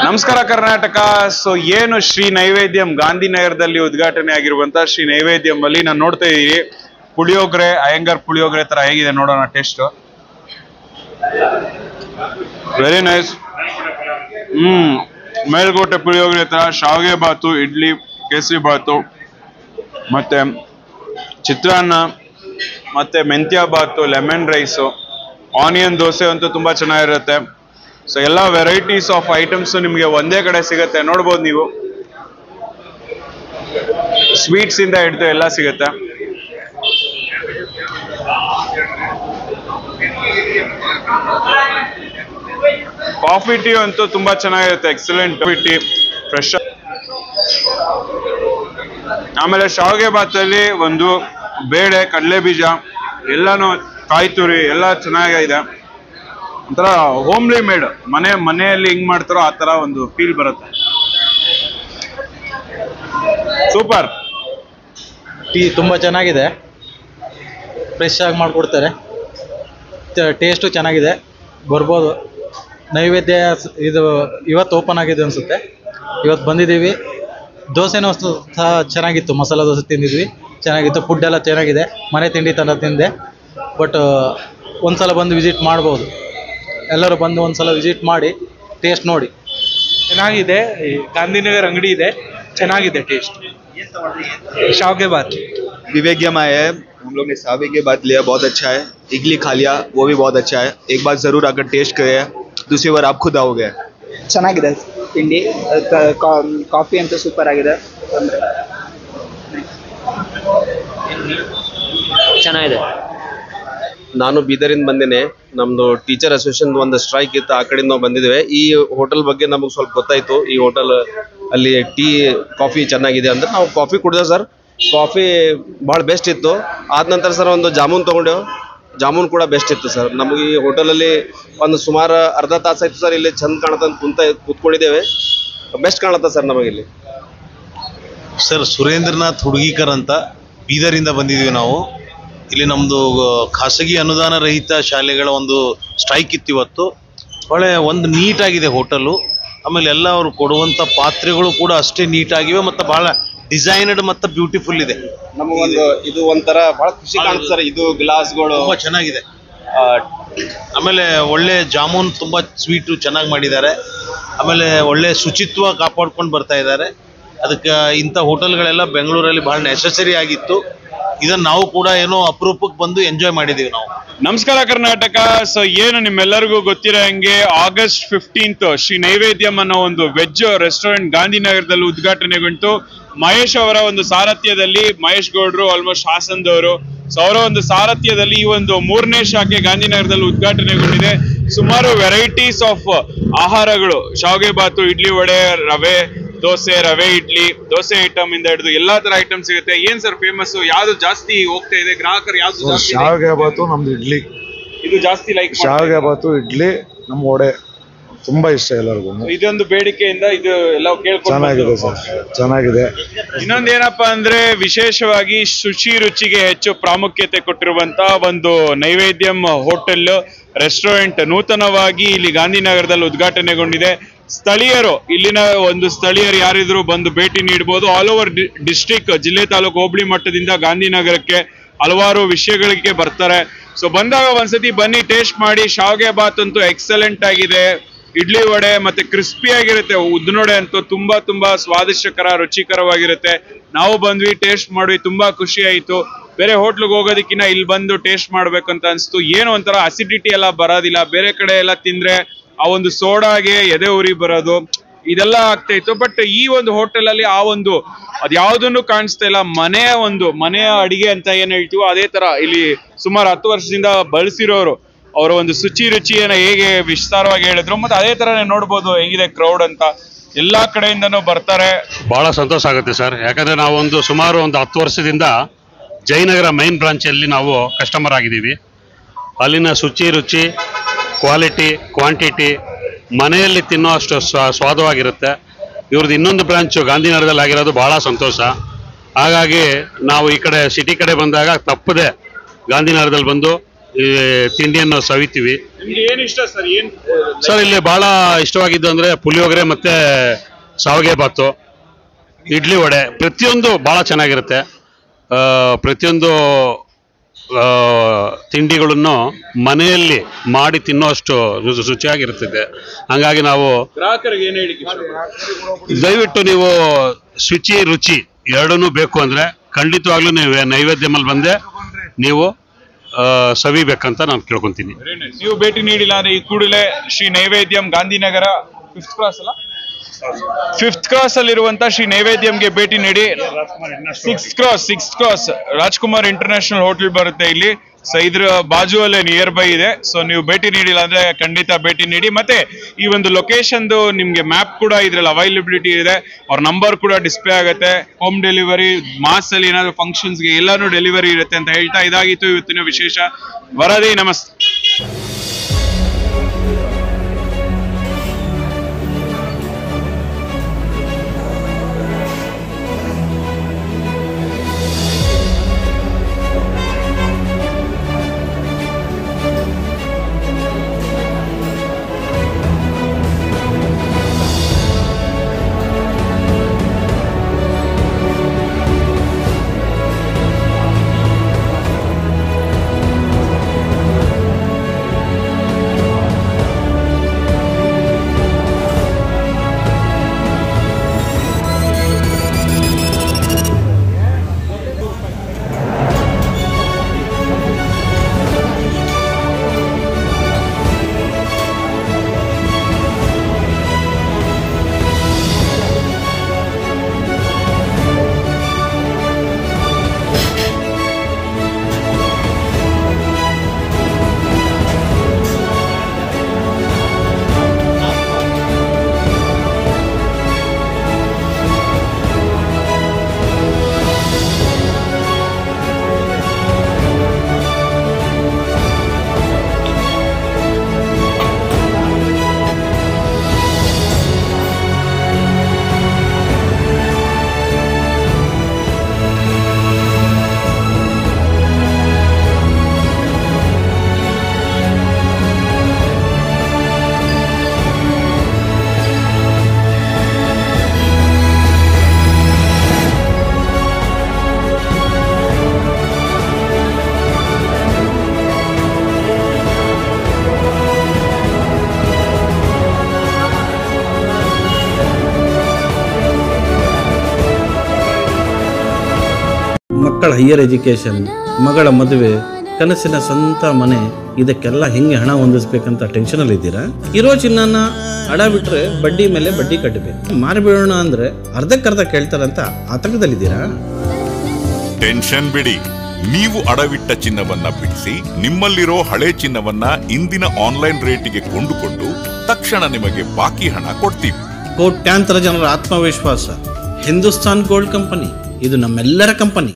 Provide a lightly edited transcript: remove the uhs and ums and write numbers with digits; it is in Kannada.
ನಮಸ್ಕಾರ ಕರ್ನಾಟಕ. ಸೊ ಏನು ಶ್ರೀ ನೈವೇದ್ಯಂ ಗಾಂಧಿನಗರದಲ್ಲಿ ಉದ್ಘಾಟನೆ ಆಗಿರುವಂತ ಶ್ರೀ ನೈವೇದ್ಯಂ ಅಲ್ಲಿ ನಾನು ನೋಡ್ತಾ ಇದೀನಿ ಪುಳಿಯೋಗರೆ, ಅಯ್ಯಂಗಾರ್ ಪುಳಿಯೋಗರೆ ತರ ಹೇಗಿದೆ ನೋಡೋಣ taste. Very nice. Melkote puliyogare ತರ ಶಾವಿಗೆ ಬಾತು, ಇಡ್ಲಿ, ಕೇಸರಿ ಬಾತು, ಮತ್ತೆ ಚಿತ್ರಾನ್ನ, ಮತ್ತೆ ಮೆಂತ್ಯ ಬಾತು, ಲೆಮನ್ ರೈಸು, ಆನಿಯನ್ ದೋಸೆ ಅಂತೂ ತುಂಬಾ ಚೆನ್ನಾಗಿರುತ್ತೆ. ಸೊ ಎಲ್ಲ ವೆರೈಟೀಸ್ ಆಫ್ ಐಟಮ್ಸ್ ನಿಮಗೆ ಒಂದೇ ಕಡೆ ಸಿಗುತ್ತೆ. ನೋಡ್ಬೋದು ನೀವು, ಸ್ವೀಟ್ಸ್ ಇಂದ ಹಿಡಿದು ಎಲ್ಲ ಸಿಗುತ್ತೆ. ಕಾಫಿ ಟೀ ಅಂತೂ ತುಂಬಾ ಚೆನ್ನಾಗಿರುತ್ತೆ, ಎಕ್ಸಲೆಂಟ್ ಕಾಫಿ ಟೀ, ಫ್ರೆಶ್. ಆಮೇಲೆ ಶಾವಿಗೆ ಬಾತಲ್ಲಿ ಒಂದು ಬೇಳೆ, ಕಡಲೆ ಬೀಜ ಎಲ್ಲಾನು, ಕಾಯಿ ತುರಿ ಎಲ್ಲ ಚೆನ್ನಾಗಿದೆ. ಒಂಥರ ಹೋಮ್ಲಿ ಮೇಡ್, ಮನೆಯಲ್ಲಿ ಹಿಂಗ್ ಮಾಡ್ತಾರೋ ಆ ತರ ಒಂದು ಫೀಲ್ ಬರುತ್ತೆ. ಸೂಪರ್. ಟೀ ತುಂಬಾ ಚೆನ್ನಾಗಿದೆ, ಫ್ರೆಶ್ ಆಗಿ ಮಾಡಿಕೊಡ್ತಾರೆ, ಟೇಸ್ಟು ಚೆನ್ನಾಗಿದೆ, ಬರ್ಬೋದು. ನೈವೇದ್ಯ ಇದು ಇವತ್ತು ಓಪನ್ ಆಗಿದೆ ಅನಿಸುತ್ತೆ, ಇವತ್ತು ಬಂದಿದ್ದೀವಿ. ದೋಸೆನೂ ಸಹ ಚೆನ್ನಾಗಿತ್ತು, ಮಸಾಲ ದೋಸೆ ತಿಂದಿದ್ವಿ, ಚೆನ್ನಾಗಿತ್ತು. ಫುಡ್ ಎಲ್ಲ ಚೆನ್ನಾಗಿದೆ, ಮನೆ ತಿಂಡಿ ಥರ ತಿಂದೆ. ಬಟ್ ಒಂದ್ಸಲ ಬಂದು ವಿಸಿಟ್ ಮಾಡ್ಬೋದು, ಎಲ್ಲರೂ ಬಂದು ಒಂದ್ಸಲ ವಿಸಿಟ್ ಮಾಡಿ ಟೇಸ್ಟ್ ನೋಡಿ. ಚೆನ್ನಾಗಿದೆ, ಗಾಂಧಿನಗರ್ ಅಂಗಡಿ ಇದೆ, ಚೆನ್ನಾಗಿದೆ ಟೇಸ್ಟ್. शावगे बात विवेकम आया है, हम लोग ने सावे के बात लिया, बहुत अच्छा है. इडली खा लिया, वो भी बहुत अच्छा है. एक बार जरूर आकर टेस्ट करें, दूसरी बार आप खुद आओगे. ಚೆನ್ನಾಗಿದೆ ತಿಂಡಿ, ಕಾಫಿ ಅಂತೂ ಸೂಪರ್ ಆಗಿದೆ, ಚೆನ್ನಾಗಿದೆ. ನಾನು ಬೀದರಿಂದ ಬಂದೇನೆ. ನಮ್ಮದು ಟೀಚರ್ ಅಸೋಸಿಯೇಷನ್ ಒಂದು ಸ್ಟ್ರೈಕ್ ಇತ್ತು, ಆ ಕಡೆಯಿಂದ ನಾವು ಬಂದಿದ್ದೇವೆ. ಈ ಹೋಟೆಲ್ ಬಗ್ಗೆ ನಮಗೆ ಸ್ವಲ್ಪ ಗೊತ್ತಾಯಿತು. ಈ ಹೋಟೆಲ್ ಅಲ್ಲಿ ಟೀ, ಕಾಫಿ ಚೆನ್ನಾಗಿದೆ ಅಂದ್ರೆ ನಾವು ಕಾಫಿ ಕುಡಿದೆವು ಸರ್. ಕಾಫಿ ಭಾಳ ಬೆಸ್ಟ್ ಇತ್ತು. ಆದ ನಂತರ ಸರ್ ಒಂದು ಜಾಮೂನ್ ತೊಗೊಂಡೆವು, ಜಾಮೂನ್ ಕೂಡ ಬೆಸ್ಟ್ ಇತ್ತು ಸರ್. ನಮಗೆ ಈ ಹೋಟೆಲಲ್ಲಿ ಒಂದು ಸುಮಾರು ಅರ್ಧ ತಾಸು ಆಯಿತು ಸರ್. ಇಲ್ಲಿ ಚಂದ ಕಾಣುತ್ತೆ, ಕೂತ್ಕೊಂಡಿದ್ದೇವೆ, ಬೆಸ್ಟ್ ಕಾಣುತ್ತೆ ಸರ್ ನಮಗಿಲ್ಲಿ. ಸರ್ ಸುರೇಂದ್ರನಾಥ್ ಹುಡುಗೀಕರ್ ಅಂತ ಬೀದರಿಂದ ಬಂದಿದ್ದೀವಿ ನಾವು. ಇಲ್ಲಿ ನಮ್ಮದು ಖಾಸಗಿ ಅನುದಾನ ರಹಿತ ಶಾಲೆಗಳ ಒಂದು ಸ್ಟ್ರೈಕ್ ಇತ್ತು ಇವತ್ತು. ಒಳ್ಳೆ ಒಂದು ನೀಟಾಗಿದೆ ಹೋಟೆಲು. ಆಮೇಲೆ ಎಲ್ಲ ಅವರು ಕೊಡುವಂಥ ಪಾತ್ರೆಗಳು ಕೂಡ ಅಷ್ಟೇ ನೀಟಾಗಿವೆ ಮತ್ತು ಭಾಳ ಡಿಸೈನ್ಡ್ ಮತ್ತು ಬ್ಯೂಟಿಫುಲ್ ಇದೆ. ನಮಗೊಂದು ಇದು ಒಂಥರ ಭಾಳ ಖುಷಿ ಕಾಣುತ್ತೆ ಸರ್. ಇದು ಗ್ಲಾಸ್ಗಳು ತುಂಬ ಚೆನ್ನಾಗಿದೆ. ಆಮೇಲೆ ಒಳ್ಳೆ ಜಾಮೂನ್ ತುಂಬ ಸ್ವೀಟು ಚೆನ್ನಾಗಿ ಮಾಡಿದ್ದಾರೆ. ಆಮೇಲೆ ಒಳ್ಳೆ ಶುಚಿತ್ವ ಕಾಪಾಡ್ಕೊಂಡು ಬರ್ತಾ ಇದ್ದಾರೆ. ಅದಕ್ಕೆ ಇಂಥ ಹೋಟೆಲ್ಗಳೆಲ್ಲ ಬೆಂಗಳೂರಲ್ಲಿ ಭಾಳ ನೆಸೆಸರಿ ಆಗಿತ್ತು. ಇದನ್ನು ನಾವು ಕೂಡ ಏನೋ ಅಪರೂಪಕ್ಕೆ ಬಂದು ಎಂಜಾಯ್ ಮಾಡಿದ್ದೀವಿ ನಾವು. ನಮಸ್ಕಾರ ಕರ್ನಾಟಕ. ಸೊ ಏನು ನಿಮ್ಮೆಲ್ಲರಿಗೂ ಗೊತ್ತಿರೋ ಹಂಗೆ August 15 ಶ್ರೀ ನೈವೇದ್ಯಂ ಅನ್ನೋ ಒಂದು ವೆಜ್ ರೆಸ್ಟೋರೆಂಟ್ ಗಾಂಧಿನಗರದಲ್ಲಿ ಉದ್ಘಾಟನೆಗೊಂಡು ಮಹೇಶ್ ಅವರ ಒಂದು ಸಾರಥ್ಯದಲ್ಲಿ, ಮಹೇಶ್ ಗೌಡ್ರು ಆಲ್ಮೋಸ್ಟ್ ಹಾಸನದವರು, ಸೊ ಅವರ ಒಂದು ಸಾರಥ್ಯದಲ್ಲಿ ಈ ಒಂದು 3ನೇ ಶಾಖೆ ಗಾಂಧಿನಗರದಲ್ಲಿ ಉದ್ಘಾಟನೆಗೊಂಡಿದೆ. ಸುಮಾರು ವೆರೈಟೀಸ್ ಆಫ್ ಆಹಾರಗಳು, ಶಾವಿಗೆ ಬಾತು, ಇಡ್ಲಿ ವಡೆ, ರವೆ ದೋಸೆ, ರವೆ ಇಡ್ಲಿ, ದೋಸೆ ಐಟಮ್ ಇಂದ ಹಿಡಿದು ಎಲ್ಲಾ ತರ ಐಟಮ್ ಸಿಗುತ್ತೆ. ಏನ್ ಸರ್ ಫೇಮಸ್, ಯಾವ್ದು ಜಾಸ್ತಿ ಹೋಗ್ತಾ ಇದೆ ಗ್ರಾಹಕರು? ಯಾವ್ದು ಜಾಸ್ತಿ? ಶಾವಿಗೆ ಬಾತು, ನಮ್ದು ಇಡ್ಲಿ. ಇದು ಜಾಸ್ತಿ ಲೈಕ್ ಶಾವಿಗೆ ಬಾತು, ಇಡ್ಲಿ, ನಮ್ಮ ವಡೆ ತುಂಬಾ ಇಷ್ಟ ಎಲ್ಲರಿಗೂ. ಇದೊಂದು ಬೇಡಿಕೆಯಿಂದ ಇದು ಎಲ್ಲ ಚೆನ್ನಾಗಿದೆ ಸರ್, ಚೆನ್ನಾಗಿದೆ. ಇನ್ನೊಂದೇನಪ್ಪಾ ಅಂದ್ರೆ ವಿಶೇಷವಾಗಿ ಶುಚಿ ರುಚಿಗೆ ಹೆಚ್ಚು ಪ್ರಾಮುಖ್ಯತೆ ಕೊಟ್ಟಿರುವಂತ ಒಂದು ನೈವೇದ್ಯಂ ಹೋಟೆಲ್ ರೆಸ್ಟೋರೆಂಟ್ ನೂತನವಾಗಿ ಇಲ್ಲಿ ಗಾಂಧಿನಗರದಲ್ಲಿ ಉದ್ಘಾಟನೆಗೊಂಡಿದೆ. ಸ್ಥಳೀಯರು, ಇಲ್ಲಿನ ಒಂದು ಸ್ಥಳೀಯರು ಯಾರಿದ್ರು ಬಂದು ಭೇಟಿ ನೀಡಬಹುದು. ಆಲ್ ಓವರ್ ಡಿಸ್ಟ್ರಿಕ್ಟ್, ಜಿಲ್ಲೆ, ತಾಲೂಕು, ಹೋಬಳಿ ಮಟ್ಟದಿಂದ ಗಾಂಧಿನಗರಕ್ಕೆ ಹಲವಾರು ವಿಷಯಗಳಿಗೆ ಬರ್ತಾರೆ. ಸೊ ಬಂದಾಗ ಒಂದ್ಸತಿ ಬನ್ನಿ, ಟೇಸ್ಟ್ ಮಾಡಿ. ಶಾವಿಗೆ ಬಾತ್ ಅಂತೂ ಎಕ್ಸಲೆಂಟ್ ಆಗಿದೆ, ಇಡ್ಲಿ ವಡೆ ಮತ್ತೆ ಕ್ರಿಸ್ಪಿ ಆಗಿರುತ್ತೆ, ಉದ್ದಿನೊಡೆ ಅಂತೂ ತುಂಬಾ ತುಂಬಾ ಸ್ವಾದಿಷ್ಟಕರ, ರುಚಿಕರವಾಗಿರುತ್ತೆ. ನಾವು ಬಂದ್ವಿ, ಟೇಸ್ಟ್ ಮಾಡ್ವಿ, ತುಂಬಾ ಖುಷಿ ಆಯ್ತು. ಬೇರೆ ಹೋಟ್ಲಿಗೆ ಹೋಗೋದಕ್ಕಿಂತ ಇಲ್ಲಿ ಬಂದು ಟೇಸ್ಟ್ ಮಾಡ್ಬೇಕಂತ ಅನ್ಸ್ತು. ಏನೋ ಒಂಥರ ಅಸಿಡಿಟಿ ಎಲ್ಲ ಬರೋದಿಲ್ಲ. ಬೇರೆ ಕಡೆ ಎಲ್ಲ ತಿಂದ್ರೆ ಆ ಒಂದು ಸೋಡಾಗೆ ಎದೆ ಉರಿ ಬರೋದು ಇದೆಲ್ಲ ಆಗ್ತಾ ಇತ್ತು. ಬಟ್ ಈ ಒಂದು ಹೋಟೆಲ್ ಅಲ್ಲಿ ಆ ಒಂದು ಅದ್ಯಾವುದನ್ನು ಕಾಣಿಸ್ತಾ ಇಲ್ಲ. ಮನೆಯ ಅಡಿಗೆ ಅಂತ ಏನ್ ಹೇಳ್ತೀವೋ ಅದೇ ತರ ಇಲ್ಲಿ ಸುಮಾರು 10 ವರ್ಷದಿಂದ ಬಳಸಿರೋರು ಅವರ ಒಂದು ಶುಚಿ ರುಚಿಯನ್ನ ಹೇಗೆ ವಿಸ್ತಾರವಾಗಿ ಹೇಳಿದ್ರು, ಮತ್ತೆ ಅದೇ ತರನೇ ನೋಡ್ಬೋದು ಹೆಂಗಿದೆ ಕ್ರೌಡ್ ಅಂತ. ಎಲ್ಲಾ ಕಡೆಯಿಂದನೂ ಬರ್ತಾರೆ. ಬಹಳ ಸಂತೋಷ ಆಗುತ್ತೆ ಸರ್. ಯಾಕಂದ್ರೆ ನಾವು ಸುಮಾರು 10 ವರ್ಷದಿಂದ ಜಯನಗರ ಮೈನ್ ಬ್ರಾಂಚಲ್ಲಿ ನಾವು ಕಸ್ಟಮರ್ ಆಗಿದ್ದೀವಿ. ಅಲ್ಲಿನ ಶುಚಿ ರುಚಿ, ಕ್ವಾಲಿಟಿ, ಕ್ವಾಂಟಿಟಿ ಮನೆಯಲ್ಲಿ ತಿನ್ನೋ ಅಷ್ಟು ಸ್ವಾದವಾಗಿರುತ್ತೆ. ಇವ್ರದ್ದು ಇನ್ನೊಂದು ಬ್ರಾಂಚು ಗಾಂಧಿನಗರದಲ್ಲಿ ಆಗಿರೋದು ಬಹಳ ಸಂತೋಷ. ಹಾಗಾಗಿ ನಾವು ಈ ಕಡೆ ಸಿಟಿ ಕಡೆ ಬಂದಾಗ ತಪ್ಪದೆ ಗಾಂಧಿನಗರದಲ್ಲಿ ಬಂದು ಈ ತಿಂಡಿಯನ್ನು ಸವಿತೀವಿ. ನಿಮ್ಗೆ ಏನ್ ಇಷ್ಟ ಸರ್? ಏನ್ ಸರ್ ಇಲ್ಲಿ ಬಹಳ ಇಷ್ಟವಾಗಿದ್ದು ಅಂದ್ರೆ ಪುಳಿಯೋಗರೆ ಮತ್ತೆ ಶಾವಿಗೆ ಬಾತು, ಇಡ್ಲಿ ವಡೆ, ಪ್ರತಿಯೊಂದು ಬಹಳ ಚೆನ್ನಾಗಿರುತ್ತೆ. ಪ್ರತಿಯೊಂದು ತಿಂಡಿಗಳನ್ನು ಮನೆಯಲ್ಲಿ ಮಾಡಿ ತಿನ್ನೋಷ್ಟು ರುಚಿಯಾಗಿರುತ್ತದೆ. ಹಂಗಾಗಿ ನಾವು ಗ್ರಾಹಕರಿಗೆ ಏನ್ ಹೇಳಿಕೆ ದಯವಿಟ್ಟು ನೀವು ಶುಚಿ ರುಚಿ ಎರಡನ್ನೂ ಬೇಕು ಅಂದ್ರೆ ಖಂಡಿತವಾಗ್ಲೂ ನೀವು ನೈವೇದ್ಯಮಲ್ಲಿ ಬಂದೆ ನೀವು ಸವಿಬೇಕಂತ ನಾನು ಕೇಳ್ಕೊಂತೀನಿ. ನೀವು ಭೇಟಿ ನೀಡಿಲ್ಲ ಅಂದ್ರೆ ಈ ಕೂಡಲೇ ಶ್ರೀ ನೈವೇದ್ಯಂ ಗಾಂಧಿನಗರ 5th ಕ್ರಾಸ್ ಅಲ್ಲ 5th ಕ್ರಾಸ್ ಅಲ್ಲಿರುವಂತ ಶ್ರೀ ನೈವೇದ್ಯಂಗೆ ಭೇಟಿ ನೀಡಿ. 6th cross Rajkumar international hotel ಬರುತ್ತೆ ಇಲ್ಲಿ. ಸೊ ಇದ್ರ ಬಾಜು ಅಲ್ಲೇ ನಿಯರ್ ಬೈ ಇದೆ. ಸೊ ನೀವು ಭೇಟಿ ನೀಡಿಲ್ಲ ಅಂದ್ರೆ ಖಂಡಿತ ಭೇಟಿ ನೀಡಿ. ಮತ್ತೆ ಈ ಒಂದು ಲೊಕೇಶನ್ದು ನಿಮ್ಗೆ ಮ್ಯಾಪ್ ಕೂಡ ಇದ್ರಲ್ಲಿ ಅವೈಲಬಿಲಿಟಿ ಇದೆ. ಅವ್ರ ನಂಬರ್ ಕೂಡ ಡಿಸ್ಪ್ಲೇ ಆಗುತ್ತೆ. ಹೋಮ್ ಡೆಲಿವರಿ, ಮಾಸ್ ಅಲ್ಲಿ ಏನಾದ್ರು ಫಂಕ್ಷನ್ಸ್ಗೆ ಎಲ್ಲಾನು ಡೆಲಿವರಿ ಇರುತ್ತೆ ಅಂತ ಹೇಳ್ತಾ ಇದಾಗಿತ್ತು ಇವತ್ತಿನ ವಿಶೇಷ ವರದಿ. ನಮಸ್ತೆ. ಮಕ್ಕಳ ಹೈಯರ್ ಎಜುಕೇಷನ್, ಮಗಳ ಮದುವೆ, ಕನಸಿನ ಸ್ವಂತ ಮನೆ, ಇದಕ್ಕೆಲ್ಲ ಹೆಂಗೆ ಹಣ ಹೊಂದಿಸ್ಬೇಕಂತ ಟೆನ್ಷನಲ್ಲಿ ಇದ್ದೀರಾ? ಇರೋ ಚಿನ್ನನ ಅಡ ಬಿಟ್ರೆ ಬಡ್ಡಿ ಮೇಲೆ ಬಡ್ಡಿ ಕಟ್ಟಬೇಕು. ಮಾರಿಬಿಡೋಣ ಅಂದ್ರೆ ಅರ್ಧಕ್ಕರ್ಧ ಕೇಳ್ತಾರಂತ ಆತಂಕದಲ್ಲಿದ್ದೀರಾ? ಟೆನ್ಷನ್ ಬಿಡಿ, ನೀವು ಅಡವಿಟ್ಟ ಚಿನ್ನವನ್ನ ಬಿಡಿಸಿ ನಿಮ್ಮಲ್ಲಿರೋ ಹಳೆ ಚಿನ್ನವನ್ನ ಇಂದಿನ ಆನ್ಲೈನ್ ರೇಟಿಗೆ ಕೊಂಡುಕೊಂಡು ತಕ್ಷಣ ನಿಮಗೆ ಬಾಕಿ ಹಣ ಕೊಡ್ತೀವಿ. ಕೋಟ್ಯಾಂತರ ಜನರ ಆತ್ಮವಿಶ್ವಾಸ ಹಿಂದೂಸ್ತಾನ್ ಗೋಲ್ಡ್ ಕಂಪನಿ, ಇದು ನಮ್ಮೆಲ್ಲರ ಕಂಪನಿ.